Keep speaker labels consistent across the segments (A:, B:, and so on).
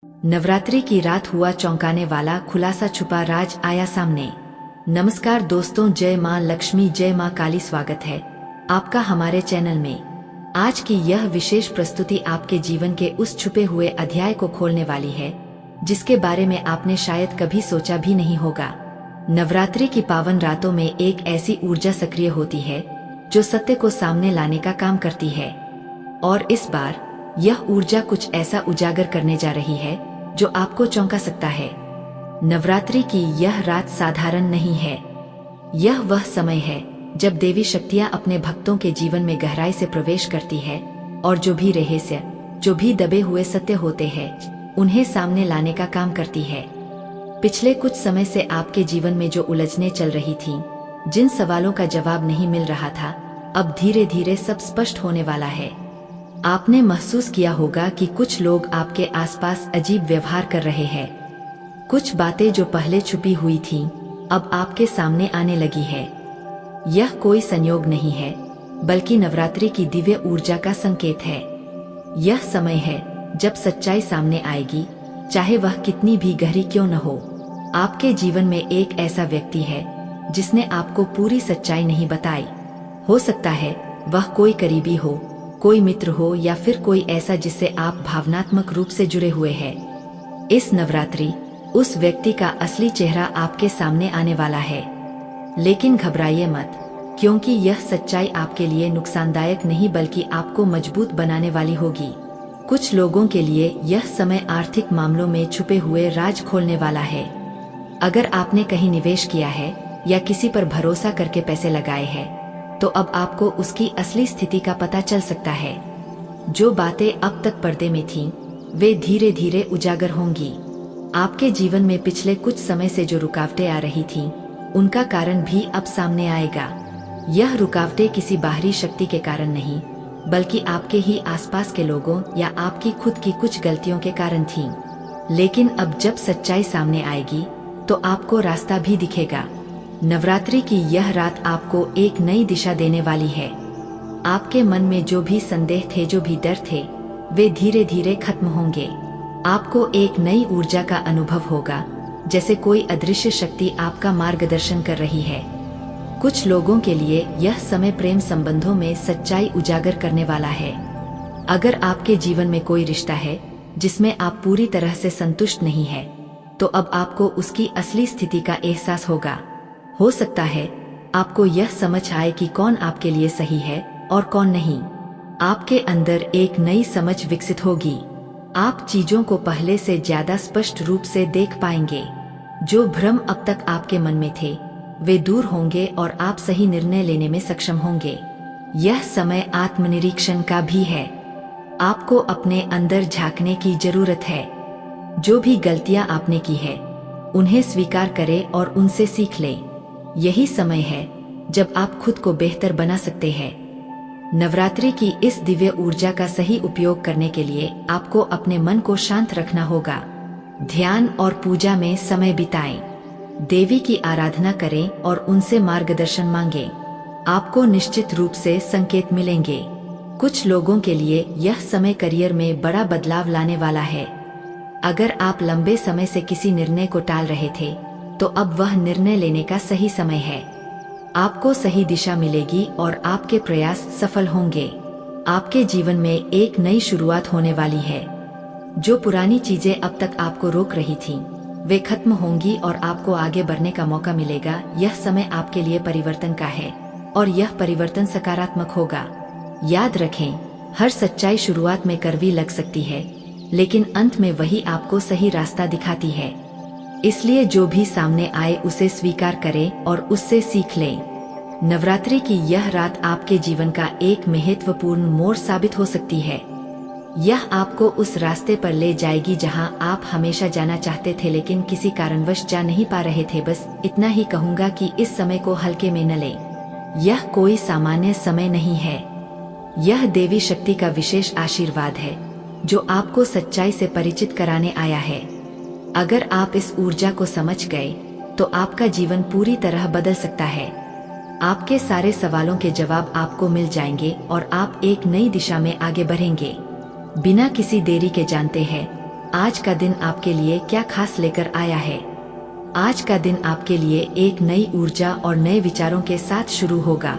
A: नवरात्रि की रात हुआ चौंकाने वाला खुलासा, छुपा राज आया सामने। नमस्कार दोस्तों, जय माँ लक्ष्मी, जय माँ काली। स्वागत है आपका हमारे चैनल में। आज की यह विशेष प्रस्तुति आपके जीवन के उस छुपे हुए अध्याय को खोलने वाली है जिसके बारे में आपने शायद कभी सोचा भी नहीं होगा। नवरात्रि की पावन रातों में एक ऐसी ऊर्जा सक्रिय होती है जो सत्य को सामने लाने का काम करती है, और इस बार यह ऊर्जा कुछ ऐसा उजागर करने जा रही है जो आपको चौंका सकता है। नवरात्रि की यह रात साधारण नहीं है। यह वह समय है जब देवी शक्तियां अपने भक्तों के जीवन में गहराई से प्रवेश करती है और जो भी रहस्य, जो भी दबे हुए सत्य होते हैं, उन्हें सामने लाने का काम करती है। पिछले कुछ समय से आपके जीवन में जो उलझने चल रही थीं, जिन सवालों का जवाब नहीं मिल रहा था, अब धीरे धीरे सब स्पष्ट होने वाला है। आपने महसूस किया होगा कि कुछ लोग आपके आसपास अजीब व्यवहार कर रहे हैं। कुछ बातें जो पहले छुपी हुई थीं, अब आपके सामने आने लगी है। यह कोई संयोग नहीं है, बल्कि नवरात्रि की दिव्य ऊर्जा का संकेत है। यह समय है जब सच्चाई सामने आएगी, चाहे वह कितनी भी गहरी क्यों न हो। आपके जीवन में एक ऐसा व्यक्ति है जिसने आपको पूरी सच्चाई नहीं बताई। हो सकता है वह कोई करीबी हो, कोई मित्र हो, या फिर कोई ऐसा जिससे आप भावनात्मक रूप से जुड़े हुए हैं। इस नवरात्रि उस व्यक्ति का असली चेहरा आपके सामने आने वाला है। लेकिन घबराइए मत, क्योंकि यह सच्चाई आपके लिए नुकसानदायक नहीं बल्कि आपको मजबूत बनाने वाली होगी। कुछ लोगों के लिए यह समय आर्थिक मामलों में छुपे हुए राज खोलने वाला है। अगर आपने कहीं निवेश किया है या किसी पर भरोसा करके पैसे लगाए हैं, तो अब आपको उसकी असली स्थिति का पता चल सकता है। जो बातें अब तक पर्दे में थीं, वे धीरे धीरे उजागर होंगी। आपके जीवन में पिछले कुछ समय से जो रुकावटें आ रही थीं, उनका कारण भी अब सामने आएगा। यह रुकावटें किसी बाहरी शक्ति के कारण नहीं, बल्कि आपके ही आसपास के लोगों या आपकी खुद की कुछ गलतियों के कारण थीं। लेकिन अब जब सच्चाई सामने आएगी, तो आपको रास्ता भी दिखेगा। नवरात्रि की यह रात आपको एक नई दिशा देने वाली है। आपके मन में जो भी संदेह थे, जो भी डर थे, वे धीरे धीरे खत्म होंगे। आपको एक नई ऊर्जा का अनुभव होगा, जैसे कोई अदृश्य शक्ति आपका मार्गदर्शन कर रही है। कुछ लोगों के लिए यह समय प्रेम संबंधों में सच्चाई उजागर करने वाला है। अगर आपके जीवन में कोई रिश्ता है जिसमें आप पूरी तरह से संतुष्ट नहीं है, तो अब आपको उसकी असली स्थिति का एहसास होगा। हो सकता है आपको यह समझ आए कि कौन आपके लिए सही है और कौन नहीं। आपके अंदर एक नई समझ विकसित होगी। आप चीजों को पहले से ज्यादा स्पष्ट रूप से देख पाएंगे। जो भ्रम अब तक आपके मन में थे, वे दूर होंगे और आप सही निर्णय लेने में सक्षम होंगे। यह समय आत्मनिरीक्षण का भी है। आपको अपने अंदर झांकने की जरूरत है। जो भी गलतियां आपने की है, उन्हें स्वीकार करें और उनसे सीख लें। यही समय है जब आप खुद को बेहतर बना सकते हैं। नवरात्रि की इस दिव्य ऊर्जा का सही उपयोग करने के लिए आपको अपने मन को शांत रखना होगा। ध्यान और पूजा में समय बिताएं। देवी की आराधना करें और उनसे मार्गदर्शन मांगें। आपको निश्चित रूप से संकेत मिलेंगे। कुछ लोगों के लिए यह समय करियर में बड़ा बदलाव लाने वाला है। अगर आप लंबे समय से किसी निर्णय को टाल रहे थे, तो अब वह निर्णय लेने का सही समय है। आपको सही दिशा मिलेगी और आपके प्रयास सफल होंगे। आपके जीवन में एक नई शुरुआत होने वाली है। जो पुरानी चीजें अब तक आपको रोक रही थीं, वे खत्म होंगी और आपको आगे बढ़ने का मौका मिलेगा। यह समय आपके लिए परिवर्तन का है, और यह परिवर्तन सकारात्मक होगा। याद रखें, हर सच्चाई शुरुआत में कड़वी लग सकती है, लेकिन अंत में वही आपको सही रास्ता दिखाती है। इसलिए जो भी सामने आए उसे स्वीकार करें और उससे सीख लें। नवरात्रि की यह रात आपके जीवन का एक महत्वपूर्ण मोड़ साबित हो सकती है। यह आपको उस रास्ते पर ले जाएगी जहां आप हमेशा जाना चाहते थे, लेकिन किसी कारणवश जा नहीं पा रहे थे। बस इतना ही कहूंगा कि इस समय को हल्के में न लें। यह कोई सामान्य समय नहीं है। यह देवी शक्ति का विशेष आशीर्वाद है जो आपको सच्चाई से परिचित कराने आया है। अगर आप इस ऊर्जा को समझ गए, तो आपका जीवन पूरी तरह बदल सकता है। आपके सारे सवालों के जवाब आपको मिल जाएंगे और आप एक नई दिशा में आगे बढ़ेंगे। बिना किसी देरी के जानते हैं, आज का दिन आपके लिए क्या खास लेकर आया है। आज का दिन आपके लिए एक नई ऊर्जा और नए विचारों के साथ शुरू होगा।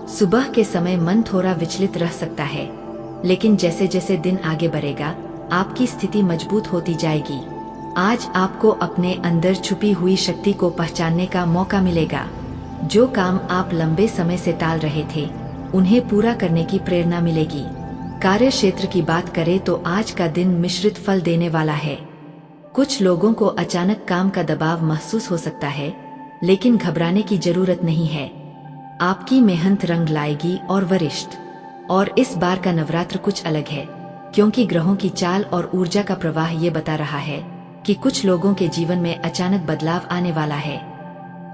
A: सुबह के समय मन थोड़ा विचलित रह सकता है, लेकिन जैसे जैसे दिन आगे बढ़ेगा आपकी स्थिति मजबूत होती जाएगी। आज आपको अपने अंदर छुपी हुई शक्ति को पहचानने का मौका मिलेगा। जो काम आप लंबे समय से टाल रहे थे उन्हें पूरा करने की प्रेरणा मिलेगी। कार्य क्षेत्र की बात करें तो आज का दिन मिश्रित फल देने वाला है। कुछ लोगों को अचानक काम का दबाव महसूस हो सकता है, लेकिन घबराने की जरूरत नहीं है। आपकी मेहनत रंग लाएगी और इस बार का नवरात्र कुछ अलग है, क्योंकि ग्रहों की चाल और ऊर्जा का प्रवाह ये बता रहा है कि कुछ लोगों के जीवन में अचानक बदलाव आने वाला है।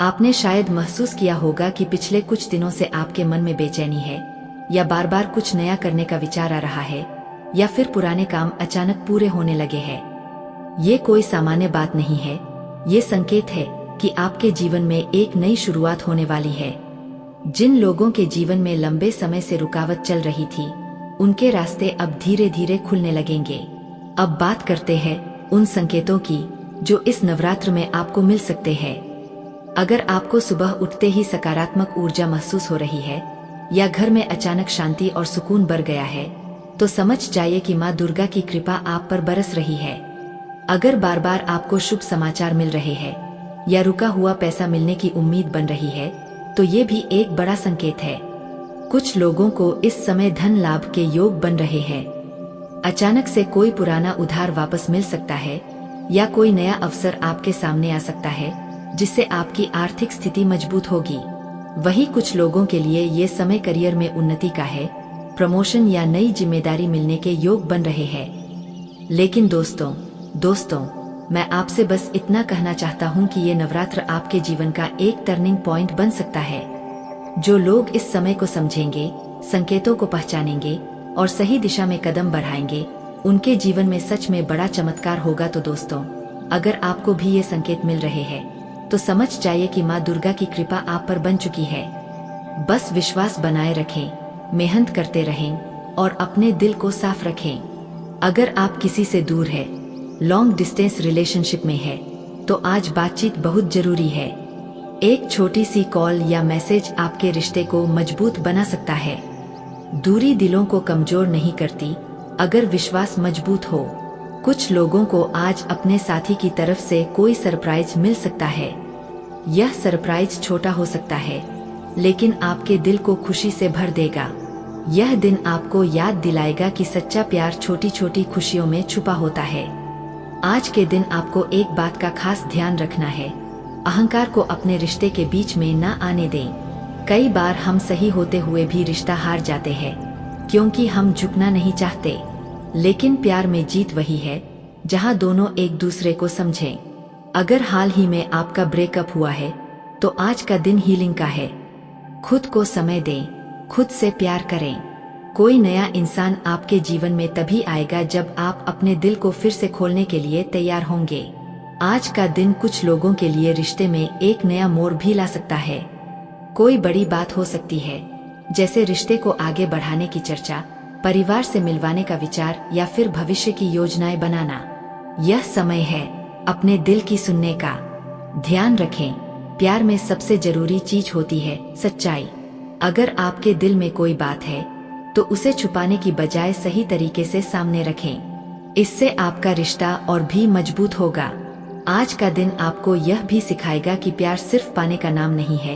A: आपने शायद महसूस किया होगा कि पिछले कुछ दिनों से आपके मन में बेचैनी है, या बार बार कुछ नया करने का विचार आ रहा है, या फिर पुराने काम अचानक पूरे होने लगे हैं। ये कोई सामान्य बात नहीं है, ये संकेत है कि आपके जीवन में एक नई शुरुआत होने वाली है। जिन लोगों के जीवन में लंबे समय से रुकावट चल रही थी, उनके रास्ते अब धीरे धीरे खुलने लगेंगे। अब बात करते हैं उन संकेतों की जो इस नवरात्र में आपको मिल सकते हैं। अगर आपको सुबह उठते ही सकारात्मक ऊर्जा महसूस हो रही है, या घर में अचानक शांति और सुकून बढ़ गया है, तो समझ जाइए कि माँ दुर्गा की कृपा आप पर बरस रही है। अगर बार बार आपको शुभ समाचार मिल रहे हैं, या रुका हुआ पैसा मिलने की उम्मीद बन रही है, तो ये भी एक बड़ा संकेत है। कुछ लोगों को इस समय धन लाभ के योग बन रहे हैं। अचानक से कोई पुराना उधार वापस मिल सकता है, या कोई नया अवसर आपके सामने आ सकता है जिससे आपकी आर्थिक स्थिति मजबूत होगी। वहीं कुछ लोगों के लिए ये समय करियर में उन्नति का है, प्रमोशन या नई जिम्मेदारी मिलने के योग बन रहे हैं। लेकिन दोस्तों मैं आपसे बस इतना कहना चाहता हूँ कि ये नवरात्र आपके जीवन का एक टर्निंग पॉइंट बन सकता है। जो लोग इस समय को समझेंगे, संकेतों को पहचानेंगे और सही दिशा में कदम बढ़ाएंगे, उनके जीवन में सच में बड़ा चमत्कार होगा। तो दोस्तों, अगर आपको भी ये संकेत मिल रहे हैं तो समझ जाइए कि माँ दुर्गा की कृपा आप पर बन चुकी है। बस विश्वास बनाए रखें, मेहनत करते रहें और अपने दिल को साफ रखें। अगर आप किसी से दूर है, लॉन्ग डिस्टेंस रिलेशनशिप में है, तो आज बातचीत बहुत जरूरी है। एक छोटी सी कॉल या मैसेज आपके रिश्ते को मजबूत बना सकता है। दूरी दिलों को कमजोर नहीं करती, अगर विश्वास मजबूत हो। कुछ लोगों को आज अपने साथी की तरफ से कोई सरप्राइज मिल सकता है। यह सरप्राइज छोटा हो सकता है, लेकिन आपके दिल को खुशी से भर देगा। यह दिन आपको याद दिलाएगा कि सच्चा प्यार छोटी छोटी खुशियों में छुपा होता है। आज के दिन आपको एक बात का खास ध्यान रखना है, अहंकार को अपने रिश्ते के बीच में न आने दें। कई बार हम सही होते हुए भी रिश्ता हार जाते हैं, क्योंकि हम झुकना नहीं चाहते। लेकिन प्यार में जीत वही है जहां दोनों एक दूसरे को समझें। अगर हाल ही में आपका ब्रेकअप हुआ है, तो आज का दिन हीलिंग का है। खुद को समय दें, खुद से प्यार करें। कोई नया इंसान आपके जीवन में तभी आएगा जब आप अपने दिल को फिर से खोलने के लिए तैयार होंगे। आज का दिन कुछ लोगों के लिए रिश्ते में एक नया मोड़ भी ला सकता है। कोई बड़ी बात हो सकती है, जैसे रिश्ते को आगे बढ़ाने की चर्चा, परिवार से मिलवाने का विचार या फिर भविष्य की योजनाएं बनाना। यह समय है अपने दिल की सुनने का। ध्यान रखें, प्यार में सबसे जरूरी चीज होती है सच्चाई। अगर आपके दिल में कोई बात है तो उसे छुपाने की बजाय सही तरीके से सामने रखें। इससे आपका रिश्ता और भी मजबूत होगा। आज का दिन आपको यह भी सिखाएगा कि प्यार सिर्फ पाने का नाम नहीं है,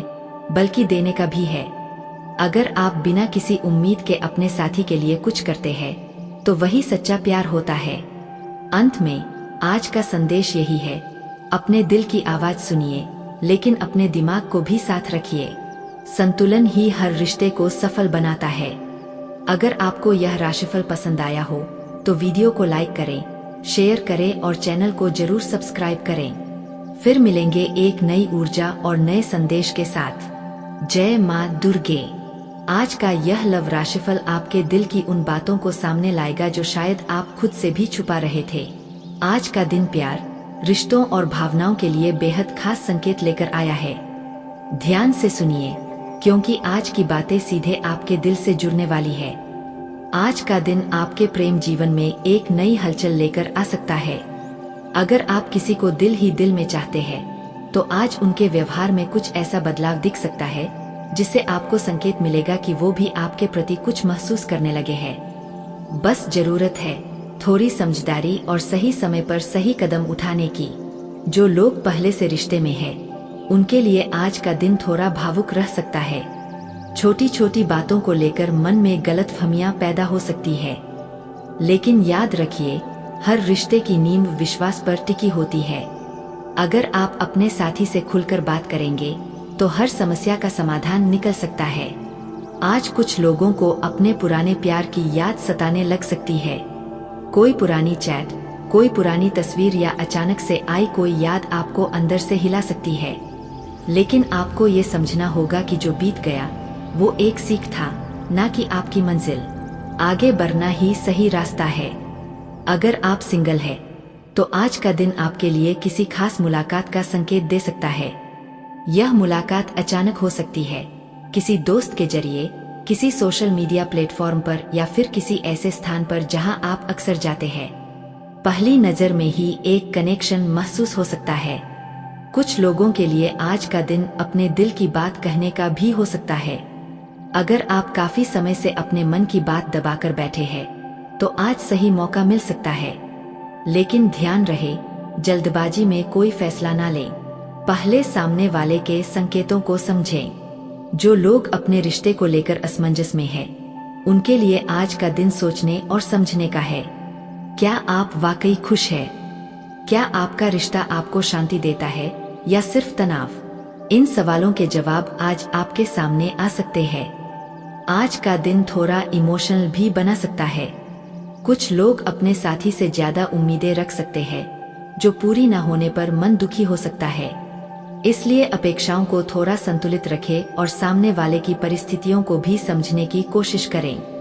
A: बल्कि देने का भी है। अगर आप बिना किसी उम्मीद के अपने साथी के लिए कुछ करते हैं, तो वही सच्चा प्यार होता है। अंत में आज का संदेश यही है, अपने दिल की आवाज सुनिए, लेकिन अपने दिमाग को भी साथ रखिए। संतुलन ही हर रिश्ते को सफल बनाता है। अगर आपको यह राशिफल पसंद आया हो तो वीडियो को लाइक करें, शेयर करें और चैनल को जरूर सब्सक्राइब करें। फिर मिलेंगे एक नई ऊर्जा और नए संदेश के साथ। जय माँ दुर्गे। आज का यह लव राशिफल आपके दिल की उन बातों को सामने लाएगा जो शायद आप खुद से भी छुपा रहे थे। आज का दिन प्यार, रिश्तों और भावनाओं के लिए बेहद खास संकेत लेकर आया है। ध्यान से सुनिए, क्योंकि आज की बातें सीधे आपके दिल से जुड़ने वाली है। आज का दिन आपके प्रेम जीवन में एक नई हलचल लेकर आ सकता है। अगर आप किसी को दिल ही दिल में चाहते हैं तो आज उनके व्यवहार में कुछ ऐसा बदलाव दिख सकता है जिससे आपको संकेत मिलेगा कि वो भी आपके प्रति कुछ महसूस करने लगे हैं। बस जरूरत है थोड़ी समझदारी और सही समय पर सही कदम उठाने की। जो लोग पहले से रिश्ते में हैं, उनके लिए आज का दिन थोड़ा भावुक रह सकता है। छोटी छोटी बातों को लेकर मन में गलतफहमियां पैदा हो सकती है, लेकिन याद रखिए हर रिश्ते की नींव विश्वास पर टिकी होती है। अगर आप अपने साथी से खुलकर बात करेंगे तो हर समस्या का समाधान निकल सकता है। आज कुछ लोगों को अपने पुराने प्यार की याद सताने लग सकती है। कोई पुरानी चैट, कोई पुरानी तस्वीर या अचानक से आई कोई याद आपको अंदर से हिला सकती है। लेकिन आपको ये समझना होगा कि जो बीत गया वो एक सीख था, ना कि आपकी मंजिल। आगे बढ़ना ही सही रास्ता है। अगर आप सिंगल हैं, तो आज का दिन आपके लिए किसी खास मुलाकात का संकेत दे सकता है। यह मुलाकात अचानक हो सकती है, किसी दोस्त के जरिए, किसी सोशल मीडिया प्लेटफॉर्म पर या फिर किसी ऐसे स्थान पर जहां आप अक्सर जाते हैं। पहली नजर में ही एक कनेक्शन महसूस हो सकता है। कुछ लोगों के लिए आज का दिन अपने दिल की बात कहने का भी हो सकता है। अगर आप काफी समय से अपने मन की बात दबाकर बैठे हैं, तो आज सही मौका मिल सकता है। लेकिन ध्यान रहे, जल्दबाजी में कोई फैसला ना लें। पहले सामने वाले के संकेतों को समझें। जो लोग अपने रिश्ते को लेकर असमंजस में हैं, उनके लिए आज का दिन सोचने और समझने का है। क्या आप वाकई खुश हैं? क्या आपका रिश्ता आपको शांति देता है या सिर्फ तनाव? इन सवालों के जवाब आज आपके सामने आ सकते हैं। आज का दिन थोड़ा इमोशनल भी बना सकता है। कुछ लोग अपने साथी से ज्यादा उम्मीदें रख सकते हैं, जो पूरी न होने पर मन दुखी हो सकता है। इसलिए अपेक्षाओं को थोड़ा संतुलित रखें और सामने वाले की परिस्थितियों को भी समझने की कोशिश करें।